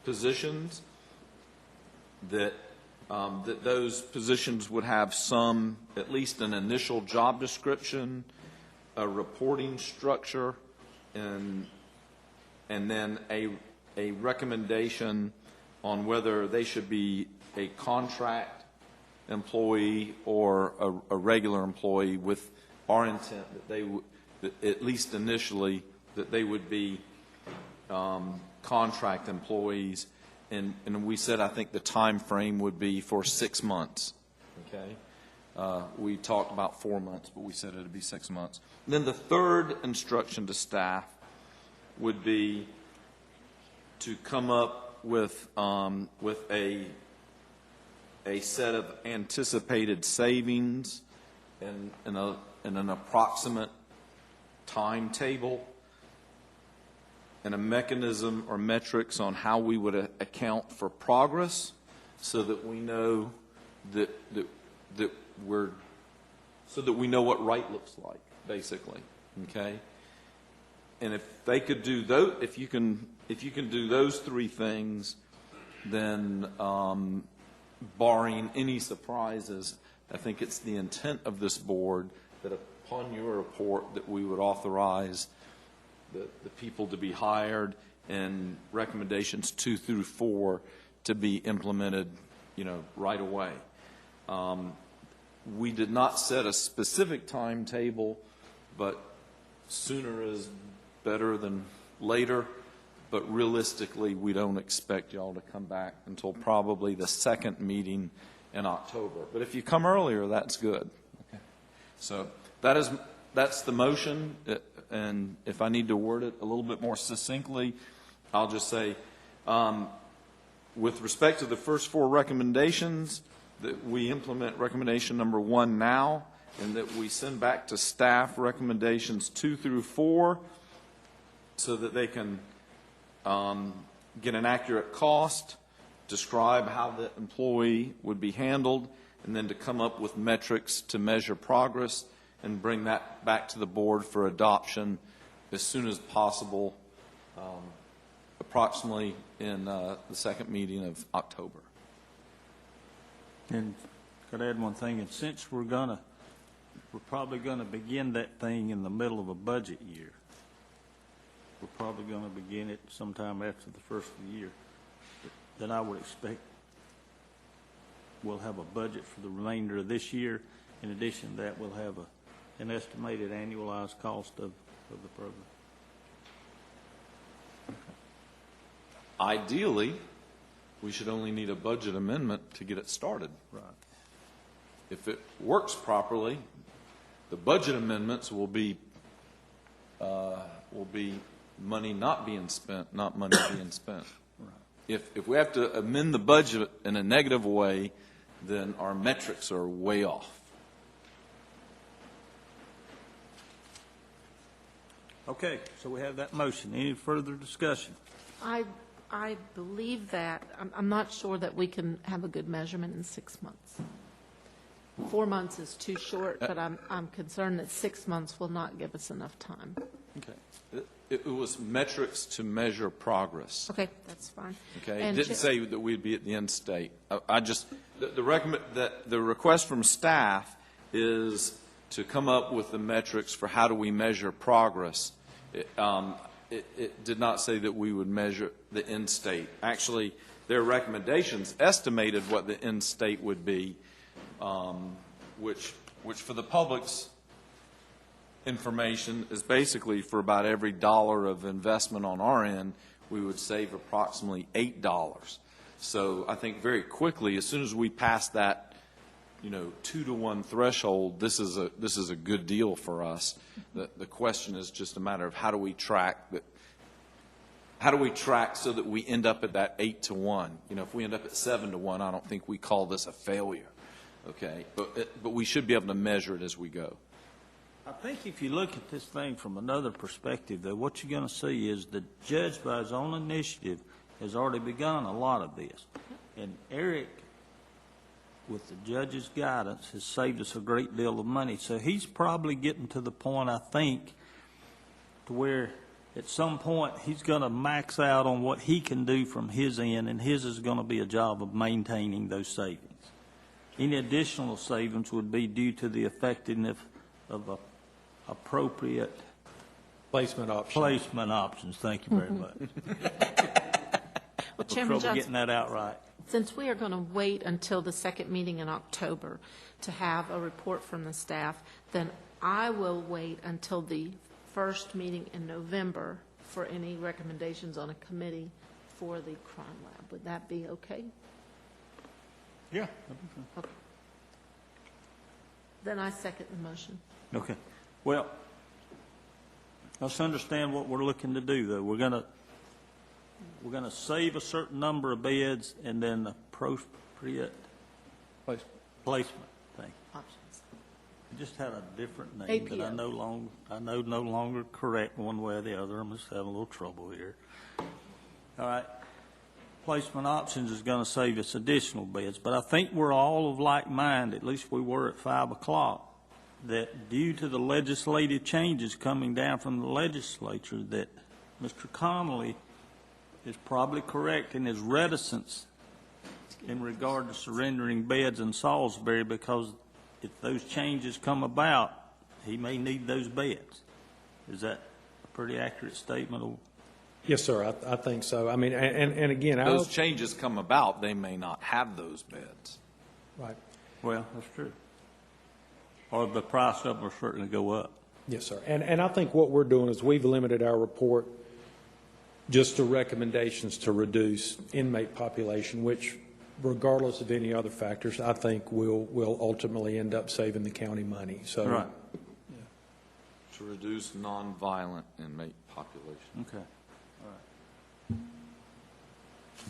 positions, that those positions would have some, at least an initial job description, a reporting structure, and then a recommendation on whether they should be a contract employee or a regular employee, with our intent that they would, at least initially, that they would be contract employees. And we said, I think the time frame would be for 6 months. Okay, we talked about 4 months, but we said it would be 6 months. And then the third instruction to staff would be to come up with a set of anticipated savings and an approximate timetable and a mechanism or metrics on how we would account for progress, so that we know that we know what right looks like, basically. Okay. And if they could do those, if you can do those 3 things, then barring any surprises, I think it's the intent of this board that upon your report that we would authorize the people to be hired and recommendations 2 through 4 to be implemented, right away. We did not set a specific timetable, but sooner is better than later. But realistically, we don't expect y'all to come back until probably the 2nd meeting in October. But if you come earlier, that's good. Okay. So that's the motion. And if I need to word it a little bit more succinctly, I'll just say, with respect to the first 4 recommendations, that we implement recommendation number 1 now, and that we send back to staff recommendations 2 through 4, so that they can get an accurate cost, describe how the employee would be handled, and then to come up with metrics to measure progress and bring that back to the board for adoption as soon as possible, approximately in the 2nd meeting of October. And could I add one thing? And since we're probably gonna begin that thing in the middle of a budget year, we're probably going to begin it sometime after the first of the year, then I would expect we'll have a budget for the remainder of this year. In addition to that, we'll have an estimated annualized cost of the program. Ideally, we should only need a budget amendment to get it started. Right. If it works properly, the budget amendments will be money not being spent, not money being spent. If we have to amend the budget in a negative way, then our metrics are way off. Okay, so we have that motion. Any further discussion? I believe that, I'm not sure that we can have a good measurement in 6 months. 4 months is too short, but I'm concerned that 6 months will not give us enough time. Okay. It was metrics to measure progress. Okay, that's fine. Okay, And it didn't say that we'd be at the end state. I just, the request from staff is to come up with the metrics for how do we measure progress. It did not say that we would measure the end state. Actually, their recommendations estimated what the end state would be, which for the public's information is basically for about every $1 of investment on our end, we would save approximately $8. So I think very quickly, as soon as we pass that, 2-to-1 threshold, this is a good deal for us. The question is just a matter of how do we track that. How do we track so that we end up at that 8-to-1? If we end up at 7-to-1, I don't think we call this a failure. Okay, but we should be able to measure it as we go. I think if you look at this thing from another perspective, though, what you're going to see is the judge, by his own initiative, has already begun a lot of this. And Eric, with the judge's guidance, has saved us a great deal of money. So he's probably getting to the point, I think, to where at some point he's going to max out on what he can do from his end, and his is going to be a job of maintaining those savings. Any additional savings would be due to the effectiveness of appropriate Placement option. placement options. Thank you very much. Well, For Chairman trouble Johnson, getting that out right. since we are going to wait until the second meeting in October to have a report from the staff, then I will wait until the first meeting in November for any recommendations on a committee for the crime lab. Would that be okay? Yeah. Okay. Then I second the motion. Okay. Well, let's understand what we're looking to do, though. We're going to save a certain number of beds and then appropriate placement thing. Options. It just had a different name that I know no longer correct one way or the other. I'm just having a little trouble here. All right. Placement options is going to save us additional beds, but I think we're all of like mind, at least we were at 5 o'clock, that due to the legislative changes coming down from the legislature, that Mr. Connolly is probably correct in his reticence in regard to surrendering beds in Salisbury, because if those changes come about, he may need those beds. Is that a pretty accurate statement? Yes, sir, I think so. I mean, and again, Those changes come about, they may not have those beds. right. Well, that's true. Or the price of them will certainly go up. Yes, sir. And I think what we're doing is we've limited our report just to recommendations to reduce inmate population, which, regardless of any other factors, I think will ultimately end up saving the county money. So, Right. To reduce nonviolent inmate population. Okay.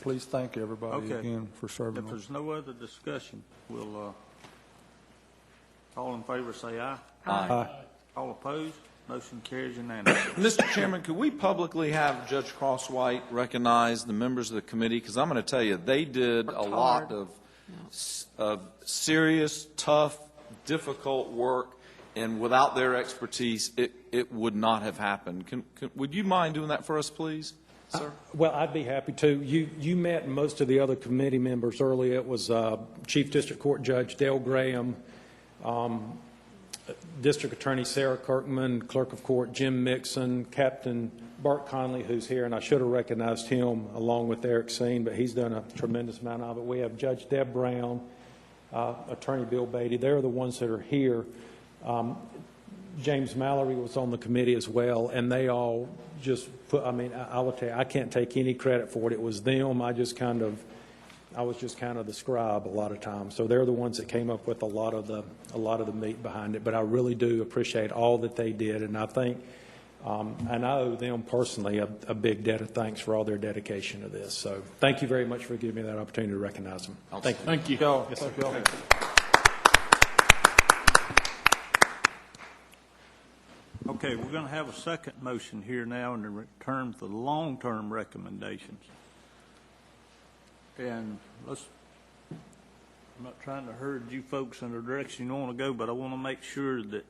Please thank everybody Okay. again for serving If us. there's no other discussion, we'll, all in favor say aye. Aye. All opposed, motion carries unanimously. Mr. Chairman, could we publicly have Judge Crosswhite recognize the members of the committee? Because I'm going to tell you, they did a lot of serious, tough, difficult work, and without their expertise, it would not have happened. Would you mind doing that for us, please, sir? well, I'd be happy to. You met most of the other committee members earlier. It was Chief District Court Judge Dale Graham, District Attorney Sarah Kirkman, Clerk of Court Jim Mixon, Captain Bart Conley, who's here, and I should have recognized him along with Eric Seen, but he's done a tremendous amount of it. We have Judge Deb Brown, Attorney Bill Beatty. They're the ones that are here. James Mallory was on the committee as well, and they all just put, I mean, I will tell you, I can't take any credit for it. It was them. I was just kind of the scribe a lot of times. So they're the ones that came up with a lot of the meat behind it. But I really do appreciate all that they did, and I think And I owe them personally a big debt of thanks for all their dedication to this. So thank you very much for giving me that opportunity to recognize them. Thank you. Thank you. Yes, sir. Okay, we're going to have a second motion here now in terms of the long-term recommendations. And I'm not trying to herd you folks in the direction you want to go, but I want to make sure that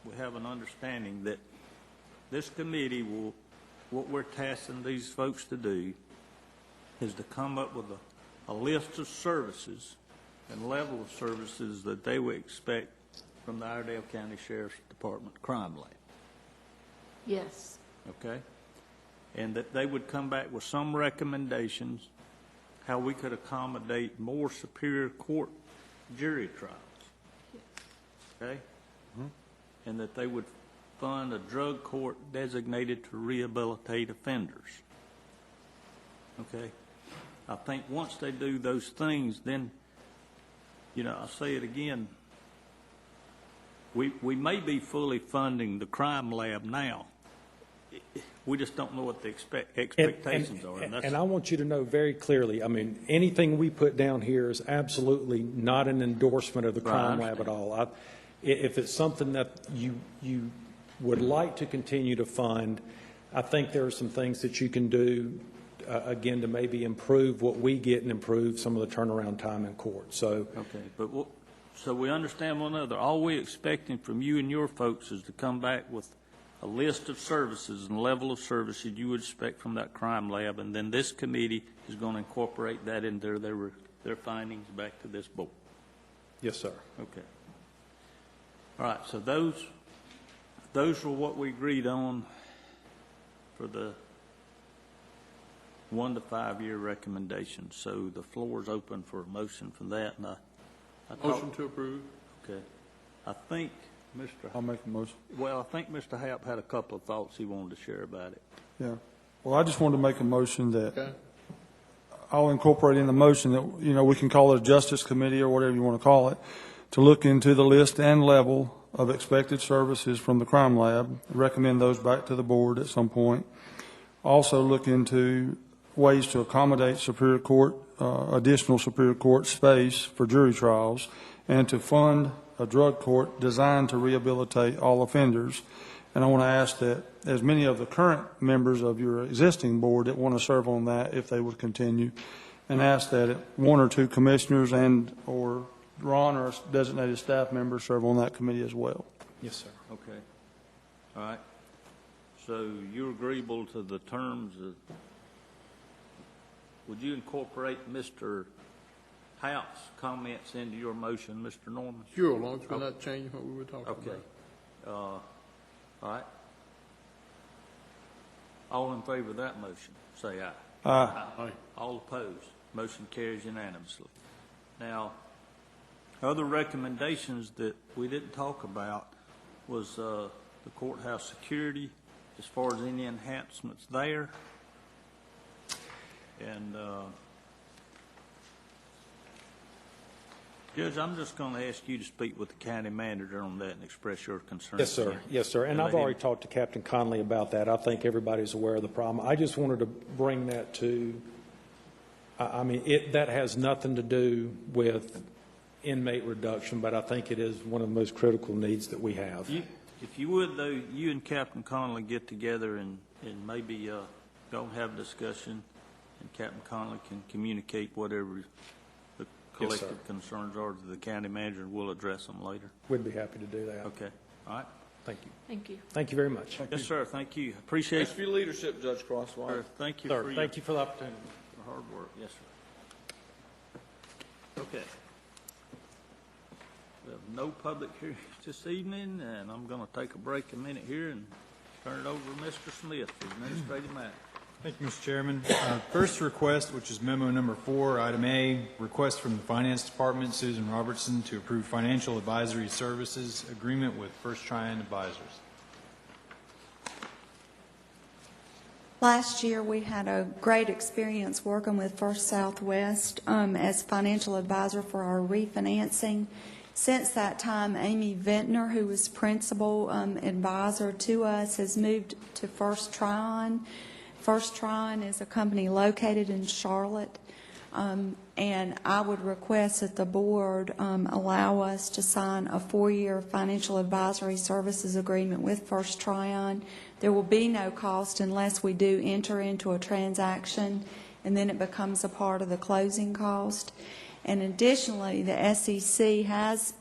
we have an understanding that this committee will, what we're tasking these folks to do is to come up with a list of services and level of services that they would expect from the Iredell County Sheriff's Department Crime Lab. Yes. Okay? And that they would come back with some recommendations how we could accommodate more superior court jury trials. Okay? And that they would fund a drug court designated to rehabilitate offenders. Okay? I think once they do those things, then, you know, I'll say it again, we may be fully funding the crime lab now. We just don't know what the expectations are. And I want you to know very clearly, I mean, anything we put down here is absolutely not an endorsement of the crime lab at all. If it's something that you would like to continue to fund, I think there are some things that you can do, again, to maybe improve what we get and improve some of the turnaround time in court. So, okay, but so we understand one another. All we're expecting from you and your folks is to come back with a list of services and level of services you would expect from that crime lab, and then this committee is going to incorporate that into their findings back to this board. yes, sir. Okay. All right, so those were what we agreed on for the 1 to 5 year recommendations. So the floor is open for a motion for that. And Motion to approve. Okay. I think I'll make a motion. Well, I think Mr. Happ had a couple of thoughts he wanted to share about it. Yeah. Well, I just wanted to make a motion that Okay. I'll incorporate in the motion that, you know, we can call it a justice committee or whatever you want to call it, to look into the list and level of expected services from the crime lab, recommend those back to the board at some point. Also look into ways to accommodate Superior Court, additional Superior Court space for jury trials, and to fund a drug court designed to rehabilitate all offenders. And I want to ask that as many of the current members of your existing board that want to serve on that, if they would continue, and ask that 1 or 2 commissioners and or Ron or a designated staff member serve on that committee as well. Yes, sir. Okay. All right. So you're agreeable to the terms of, would you incorporate Mr. Haupt's comments into your motion, Mr. Norman? Sure, as long as we're not changing what we were talking about. Okay. All right. All in favor of that motion, say aye. Aye. All opposed. Motion carries unanimously. Now, other recommendations that we didn't talk about was the courthouse security, as far as any enhancements there. And Judge, I'm just going to ask you to speak with the county manager on that and express your concerns. Yes, sir. Yes, sir. And I've already talked to Captain Conley about that. I think everybody's aware of the problem. I just wanted to bring that to, I mean, that has nothing to do with inmate reduction, but I think it is one of the most critical needs that we have. If you would, though, you and Captain Conley get together and maybe go have a discussion, and Captain Conley can communicate whatever the collective concerns are to the county manager, and we'll address them later. We'd be happy to do that. Okay. All right. Thank you. Thank you. Thank you very much. Yes, sir. Thank you. Appreciate Thanks for your leadership, Judge Crosswhite. Thank you Sir, for thank you for the opportunity. your hard work. Yes, sir. Okay. We have no public hearings this evening, and I'm going to take a break a minute here and turn it over to Mr. Smith for administrative matters. Thank you, Mr. Chairman. First request, which is memo number 4, item A, request from the Finance Department, Susan Robertson, to approve financial advisory services agreement with First Tryon Advisors. Last year, we had a great experience working with First Southwest as financial advisor for our refinancing, Since that time, Amy Ventnor, who was principal advisor to us, has moved to First Tryon. First Tryon is a company located in Charlotte, and I would request that the board allow us to sign a 4-year financial advisory services agreement with First Tryon. There will be no cost unless we do enter into a transaction, and then it becomes a part of the closing cost. And additionally, the SEC has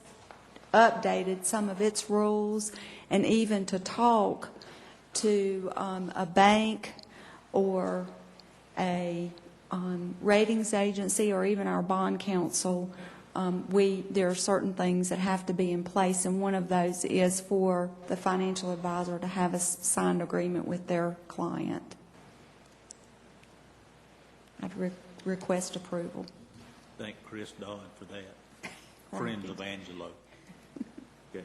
updated some of its rules, and even to talk to a bank or a ratings agency or even our bond counsel, there are certain things that have to be in place, and one of those is for the financial advisor to have a signed agreement with their client. I'd request approval. Thank Chris Dodd for that. Friends of Angelo. Okay.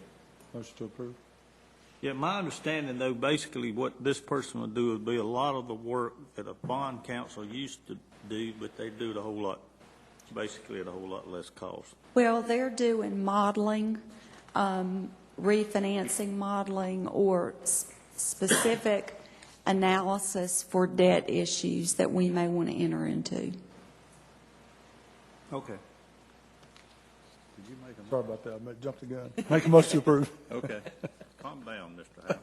Motion to approve. Yeah, my understanding, though, basically what this person would do would be a lot of the work that a bond counsel used to do, but they do it a whole lot, basically at a whole lot less cost. Well, they're doing modeling, refinancing modeling, or specific analysis for debt issues that we may want to enter into. Okay. Did you make a Sorry about that. I jumped the gun. Make a motion to approve. Okay. Calm down, Mr. Howell.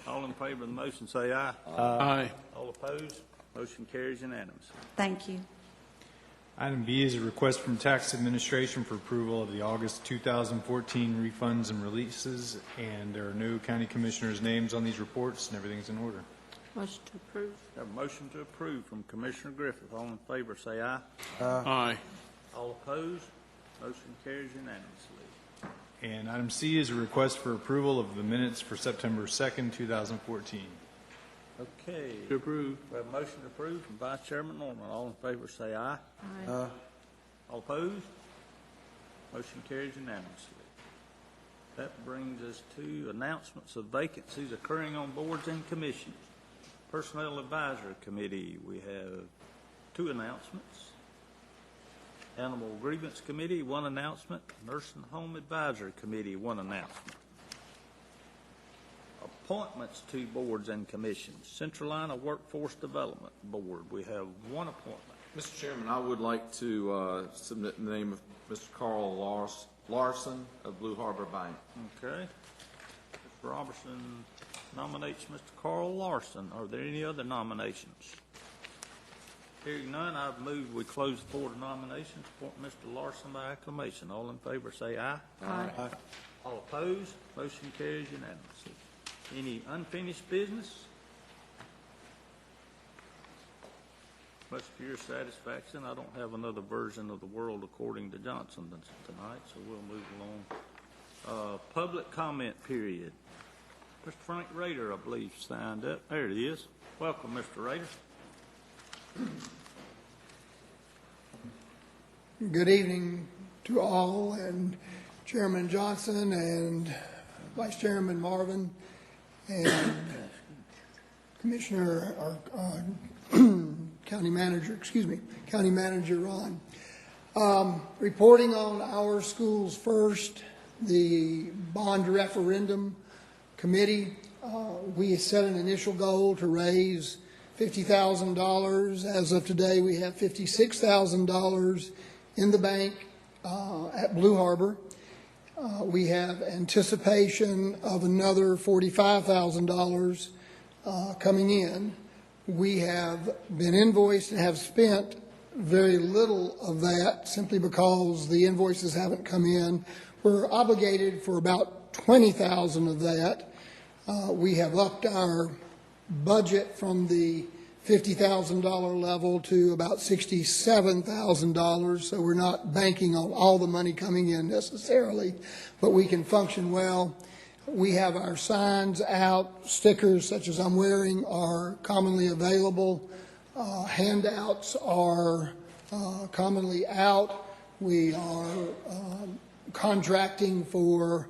All in favor of the motion, say aye. Aye. All opposed? Motion carries unanimously. Thank you. Item B is a request from Tax Administration for approval of the August 2014 refunds and releases, and there are no county commissioners' names on these reports, and everything's in order. Motion to approve. Have a motion to approve from Commissioner Griffith. All in favor, say aye. Aye. All opposed? Motion carries unanimously. And item C is a request for approval of the minutes for September 2nd, 2014. Okay. To approve. We have a motion to approve from Vice Chairman Norman. All in favor, say aye. Aye. All opposed? Motion carries unanimously. That brings us to announcements of vacancies occurring on boards and commissions. Personnel Advisory Committee, we have 2 announcements. Animal Grievance Committee, 1 announcement. Nursing Home Advisory Committee, 1 announcement. Appointments to boards and commissions. Central Iowa Workforce Development Board, we have 1 appointment. Mr. Chairman, I would like to submit the name of Mr. Carl Larson of Blue Harbor Bank. Okay. Mr. Robertson nominates Mr. Carl Larson. Are there any other nominations? Hearing none, I've moved we close the board of nominations. Appoint Mr. Larson by acclamation. All in favor say aye. Aye. All opposed? Motion carries unanimously. Any unfinished business? Much to your satisfaction, I don't have another version of the world according to Johnson tonight, so we'll move along. Public comment period. Mr. Frank Rader, I believe, signed up. There it is. Welcome, Mr. Rader. Good evening to all, and Chairman Johnson and Vice Chairman Marvin and Commissioner or County Manager Ron. Reporting on our schools first, the bond referendum committee, we set an initial goal to raise $50,000. As of today, we have $56,000 in the bank at Blue Harbor. We have anticipation of another $45,000 coming in. We have been invoiced and have spent very little of that simply because the invoices haven't come in. We're obligated for about $20,000 of that. We have upped our budget from the $50,000 level to about $67,000, so we're not banking on all the money coming in necessarily, but we can function well. We have our signs out. Stickers such as I'm wearing are commonly available. Handouts are commonly out. We are contracting for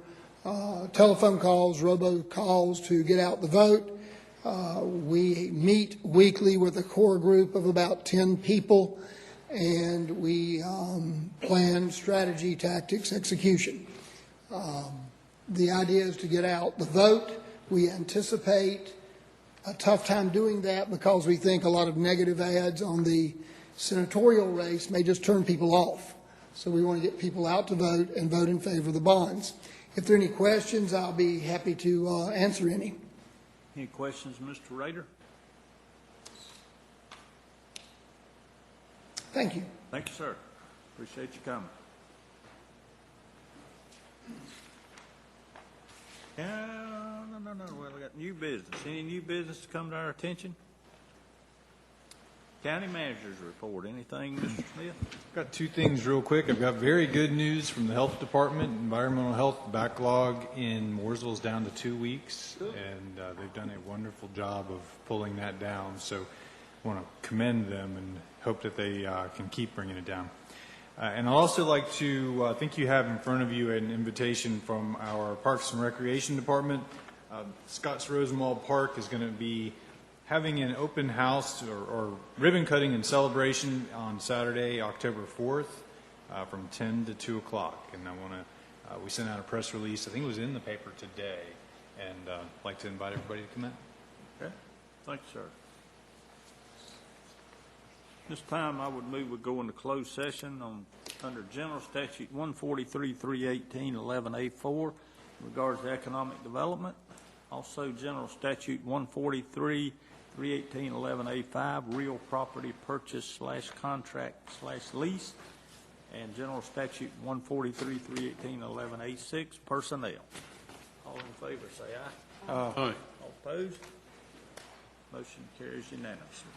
telephone calls, robocalls to get out the vote. We meet weekly with a core group of about 10 people, and we plan strategy, tactics, execution. The idea is to get out the vote. We anticipate a tough time doing that because we think a lot of negative ads on the senatorial race may just turn people off. So we want to get people out to vote and vote in favor of the bonds. If there are any questions, I'll be happy to answer any. Any questions, Mr. Rader? Thank you. Thank you, sir. Appreciate you coming. No. Well, we got new business. Any new business to come to our attention? County Manager's report. Anything, Mr. Smith? I've got two things real quick. I've got very good news from the Health Department. Environmental health backlog in Mooresville is down to 2 weeks, and they've done a wonderful job of pulling that down. So I want to commend them and hope that they can keep bringing it down. And I'd also like to, I think you have in front of you an invitation from our Parks and Recreation Department. Scotts Rosenwald Park is going to be having an open house or ribbon cutting and celebration on Saturday, October 4th, from 10 to 2 o'clock. And I want to, we sent out a press release, I think it was in the paper today, and I'd like to invite everybody to come in. Okay. Thank you, sir. This time, I would move we go into closed session under General Statute 143-318, 11A4, in regards to economic development. Also, General Statute 143-318, 11A5, real property purchase / contract / lease, and General Statute 143-318, 11A6, personnel. All in favor, say aye. Aye. All opposed? Motion carries unanimously.